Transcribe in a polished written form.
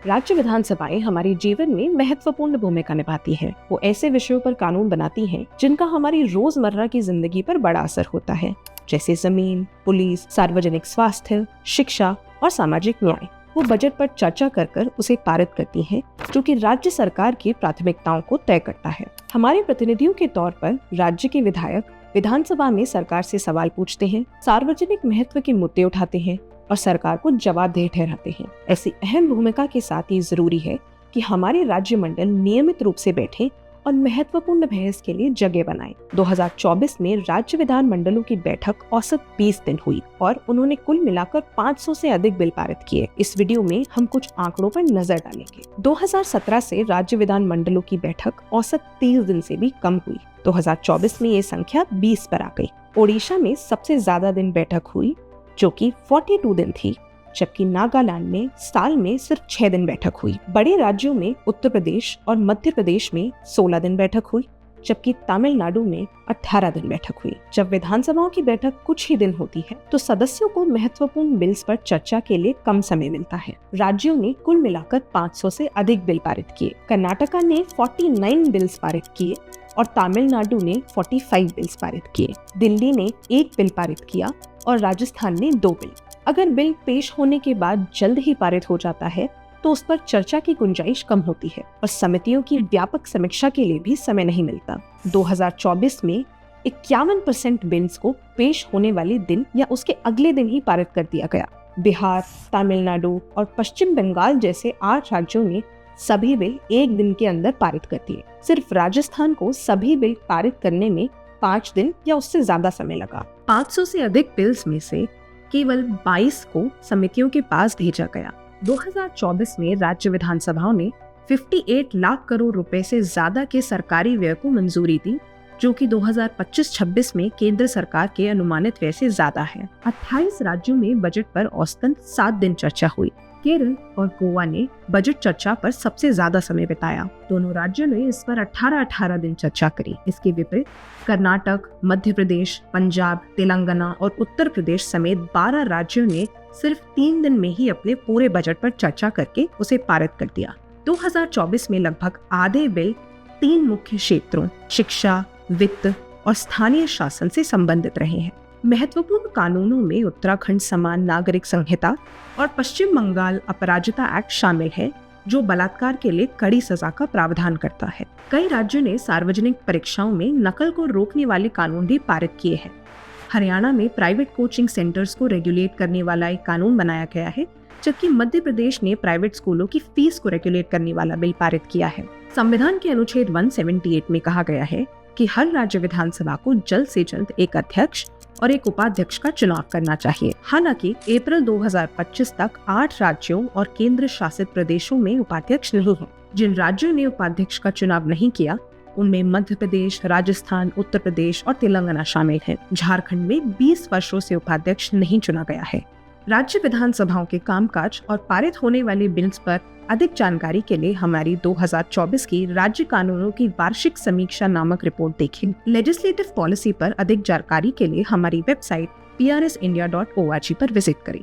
राज्य विधानसभाएं हमारे जीवन में महत्वपूर्ण भूमिका निभाती हैं। वो ऐसे विषयों पर कानून बनाती हैं जिनका हमारी रोजमर्रा की जिंदगी पर बड़ा असर होता है, जैसे जमीन, पुलिस, सार्वजनिक स्वास्थ्य, शिक्षा और सामाजिक न्याय। वो बजट पर चर्चा कर उसे पारित करती हैं, जो कि राज्य सरकार की प्राथमिकताओं को तय करता है। हमारे प्रतिनिधियों के तौर पर राज्य के विधायक विधानसभा में सरकार से सवाल पूछते हैं, सार्वजनिक महत्व के मुद्दे उठाते हैं और सरकार को जवाबदेह ठहराते हैं। ऐसी अहम भूमिका के साथ ही जरूरी है कि हमारे राज्य मंडल नियमित रूप से बैठे और महत्वपूर्ण बहस के लिए जगह बनाए। 2024 में राज्य विधान मंडलों की बैठक औसत 20 दिन हुई और उन्होंने कुल मिलाकर 500 से अधिक बिल पारित किए। इस वीडियो में हम कुछ आंकड़ों पर नजर डालेंगे। 2017 से राज्य विधान मंडलों की बैठक औसत 30 दिन से भी कम हुई। 2024 में ये संख्या 20 पर आ गई। ओडिशा में सबसे ज्यादा दिन बैठक हुई, जो कि 42 दिन थी, जबकि नागालैंड में साल में सिर्फ 6 दिन बैठक हुई। बड़े राज्यों में उत्तर प्रदेश और मध्य प्रदेश में 16 दिन बैठक हुई, जबकि तमिलनाडु में 18 दिन बैठक हुई। जब विधानसभाओं की बैठक कुछ ही दिन होती है, तो सदस्यों को महत्वपूर्ण बिल्स पर चर्चा के लिए कम समय मिलता है। राज्यों ने कुल मिलाकर 500 से अधिक बिल पारित किए। कर्नाटका ने 49 बिल्स पारित किए और तमिलनाडु ने 45 बिल्स पारित किए। दिल्ली ने 1 बिल पारित किया और राजस्थान ने 2 बिल। अगर बिल पेश होने के बाद जल्द ही पारित हो जाता है, तो उस पर चर्चा की गुंजाइश कम होती है और समितियों की व्यापक समीक्षा के लिए भी समय नहीं मिलता। 2024 में 51% बिल्स को पेश होने वाले दिन या उसके अगले दिन ही पारित कर दिया गया। बिहार, तमिलनाडु और पश्चिम बंगाल जैसे 8 राज्यों ने सभी बिल 1 दिन के अंदर पारित कर दिए। सिर्फ राजस्थान को सभी बिल पारित करने में 5 दिन या उससे ज्यादा समय लगा। 500 से अधिक बिल्स में से केवल 22 को समितियों के पास भेजा गया। 2024 में राज्य विधानसभाओं ने 58 लाख करोड़ रुपए से ज्यादा के सरकारी व्यय को मंजूरी दी, जो कि 2025-26 में केंद्र सरकार के अनुमानित व्यय से ज्यादा है। 28 राज्यों में बजट पर औसतन 7 दिन चर्चा हुई। केरल और गोवा ने बजट चर्चा पर सबसे ज्यादा समय बिताया। दोनों राज्यों ने इस पर 18-18 दिन चर्चा करी। इसके विपरीत कर्नाटक, मध्य प्रदेश, पंजाब, तेलंगाना और उत्तर प्रदेश समेत 12 राज्यों ने सिर्फ 3 दिन में ही अपने पूरे बजट पर चर्चा करके उसे पारित कर दिया। 2024 में लगभग आधे बिल 3 मुख्य क्षेत्रों शिक्षा, वित्त और स्थानीय शासन से संबंधित रहे हैं। महत्वपूर्ण कानूनों में उत्तराखंड समान नागरिक संहिता और पश्चिम बंगाल अपराजिता एक्ट शामिल है, जो बलात्कार के लिए कड़ी सजा का प्रावधान करता है। कई राज्यों ने सार्वजनिक परीक्षाओं में नकल को रोकने वाले कानून भी पारित किए हैं। हरियाणा में प्राइवेट कोचिंग सेंटर्स को रेगुलेट करने वाला एक कानून बनाया गया है, जबकि मध्य प्रदेश ने प्राइवेट स्कूलों की फीस को रेगुलेट करने वाला बिल पारित किया है। संविधान के अनुच्छेद 178 में कहा गया है कि हर राज्य विधानसभा को जल्द से जल्द एक अध्यक्ष और एक उपाध्यक्ष का चुनाव करना चाहिए। हालांकि अप्रैल 2025 तक 8 राज्यों और केंद्र शासित प्रदेशों में उपाध्यक्ष नहीं है। जिन राज्यों ने उपाध्यक्ष का चुनाव नहीं किया, उनमें मध्य प्रदेश, राजस्थान, उत्तर प्रदेश और तेलंगाना शामिल हैं। झारखंड में 20 वर्षों से उपाध्यक्ष नहीं चुना गया है। राज्य विधानसभाओं के कामकाज और पारित होने वाले बिल्स पर अधिक जानकारी के लिए हमारी 2024 की राज्य कानूनों की वार्षिक समीक्षा नामक रिपोर्ट देखें। लेजिस्लेटिव पॉलिसी पर अधिक जानकारी के लिए हमारी वेबसाइट prsindia.org पर विजिट करें।